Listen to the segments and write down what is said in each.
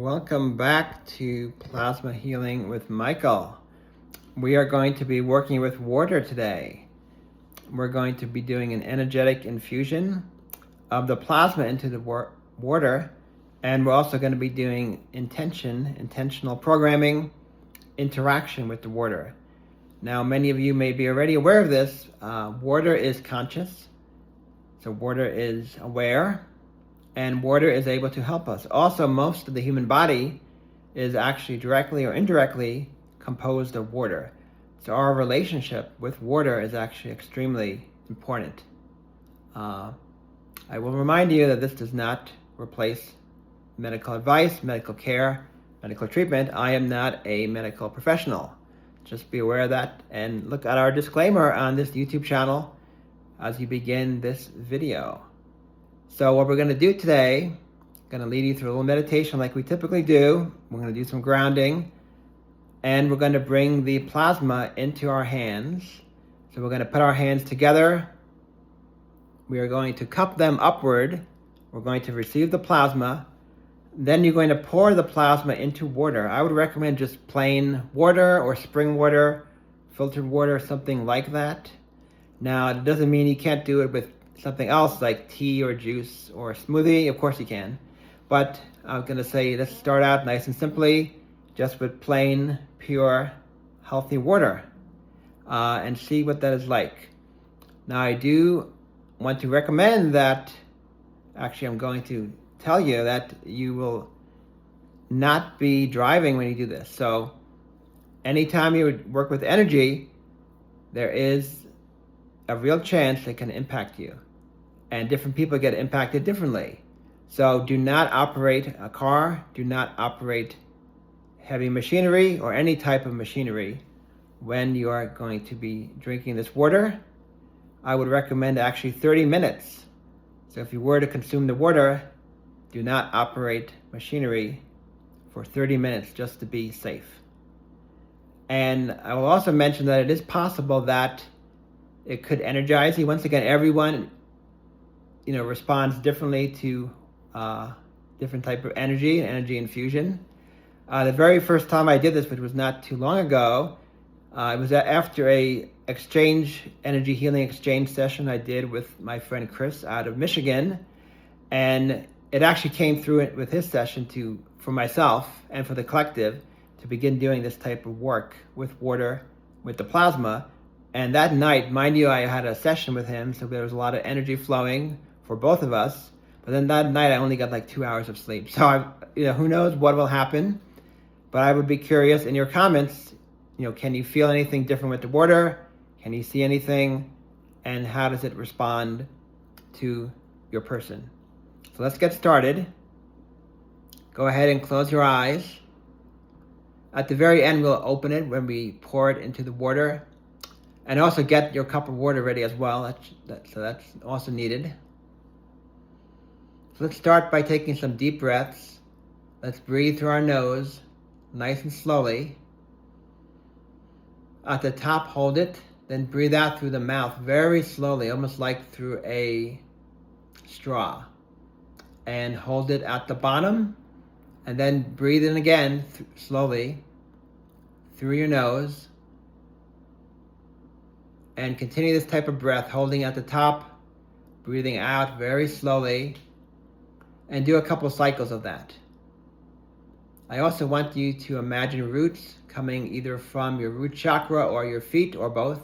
Welcome back to Plasma Healing with Michael. We are going to be working with water today. We're going to be doing an energetic infusion of the plasma into the water, and we're also going to be doing intentional programming, interaction with the water. Now, many of you may be already aware of this. Water is conscious, so water is aware, and water is able to help us. Also, most of the human body is actually directly or indirectly composed of water. So our relationship with water is actually extremely important. I will remind you that this does not replace medical advice, medical care, medical treatment. I am not a medical professional. Just be aware of that and look at our disclaimer on this YouTube channel as you begin this video. So what we're going to do today, I'm going to lead you through a little meditation like we typically do. We're going to do some grounding, and we're going to bring the plasma into our hands. So we're going to put our hands together. We are going to cup them upward. We're going to receive the plasma. Then you're going to pour the plasma into water. I would recommend just plain water or spring water, filtered water, something like that. Now, it doesn't mean you can't do it with something else like tea or juice or smoothie. Of course you can. But I'm going to say let's start out nice and simply, just with plain, pure, healthy water, and see what that is like. Now, I do want to recommend that, actually I'm going to tell you that you will not be driving when you do this. So anytime you work with energy, there is a real chance it can impact you. And different people get impacted differently. So do not operate a car, do not operate heavy machinery or any type of machinery when you are going to be drinking this water. I would recommend actually 30 minutes. So if you were to consume the water, do not operate machinery for 30 minutes just to be safe. And I will also mention that it is possible that it could energize you. Once again, everyone responds differently to different type of energy infusion. The very first time I did this, which was not too long ago, it was after a energy healing exchange session I did with my friend Chris out of Michigan, and it actually came through it with his session for myself and for the collective to begin doing this type of work with water, with the plasma. And that night, mind you, I had a session with him, so there was a lot of energy flowing for both of us. But then that night, I only got like 2 hours of sleep. So who knows what will happen? But I would be curious in your comments. Can you feel anything different with the water? Can you see anything? And how does it respond to your person? So let's get started. Go ahead and close your eyes. At the very end, we'll open it when we pour it into the water. And also get your cup of water ready as well. So that's also needed. So let's start by taking some deep breaths. Let's breathe through our nose, nice and slowly. At the top, hold it. Then breathe out through the mouth very slowly, almost like through a straw. And hold it at the bottom. And then breathe in again, slowly, through your nose. And continue this type of breath, holding at the top, breathing out very slowly, and do a couple cycles of that. I also want you to imagine roots coming either from your root chakra or your feet or both,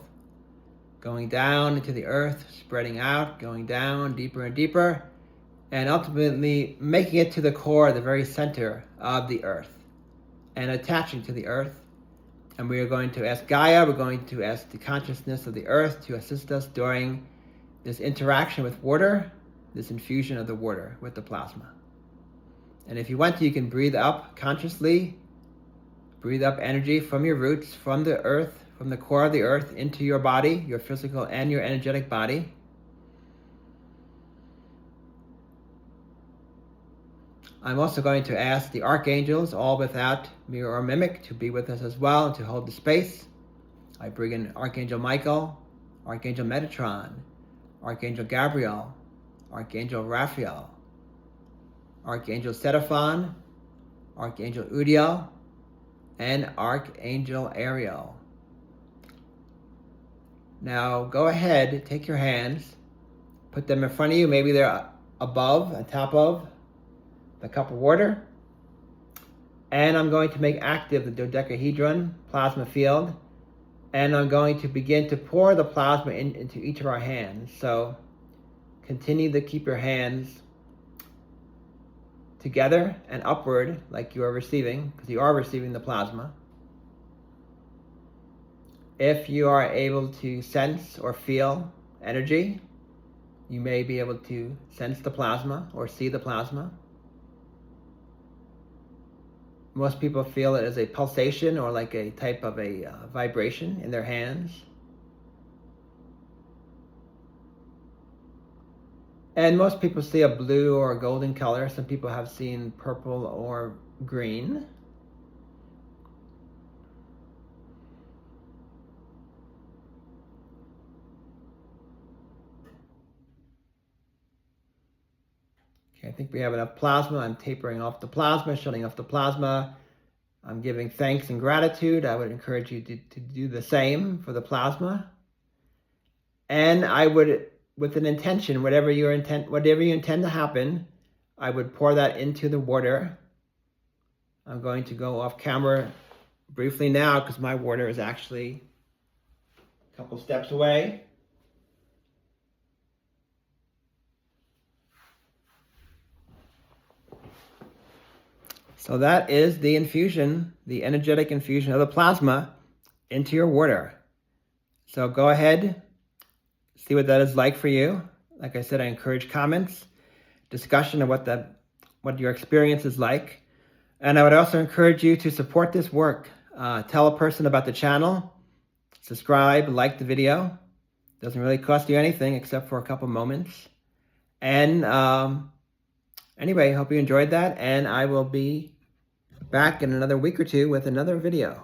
going down into the earth, spreading out, going down deeper and deeper, and ultimately making it to the core, the very center of the earth, and attaching to the earth. And we are going to ask Gaia, we're going to ask the consciousness of the earth to assist us during this interaction with water, this infusion of the water with the plasma. And if you want to, you can breathe up consciously, breathe up energy from your roots, from the earth, from the core of the earth into your body, your physical and your energetic body. I'm also going to ask the archangels, all without mirror or mimic, to be with us as well and to hold the space. I bring in Archangel Michael, Archangel Metatron, Archangel Gabriel, Archangel Raphael, Archangel Seraphon, Archangel Udiel, and Archangel Ariel. Now go ahead, take your hands, put them in front of you. Maybe they're above, on top of the cup of water. And I'm going to make active the dodecahedron plasma field. And I'm going to begin to pour the plasma into each of our hands. So continue to keep your hands together and upward like you are receiving, because you are receiving the plasma. If you are able to sense or feel energy, you may be able to sense the plasma or see the plasma. Most people feel it as a pulsation or like a type of a vibration in their hands. And most people see a blue or a golden color. Some people have seen purple or green. Okay, I think we have enough plasma. I'm tapering off the plasma, shutting off the plasma. I'm giving thanks and gratitude. I would encourage you to do the same for the plasma. And I would, with an intention, whatever you intend to happen, I would pour that into the water. I'm going to go off camera briefly now because my water is actually a couple steps away. So that is the infusion, the energetic infusion of the plasma into your water. So go ahead, see what that is like for you. Like I said, I encourage comments, discussion of what your experience is like. And I would also encourage you to support this work. Tell a person about the channel, subscribe, like the video. Doesn't really cost you anything except for a couple moments. And anyway, hope you enjoyed that. And I will be back in another week or two with another video.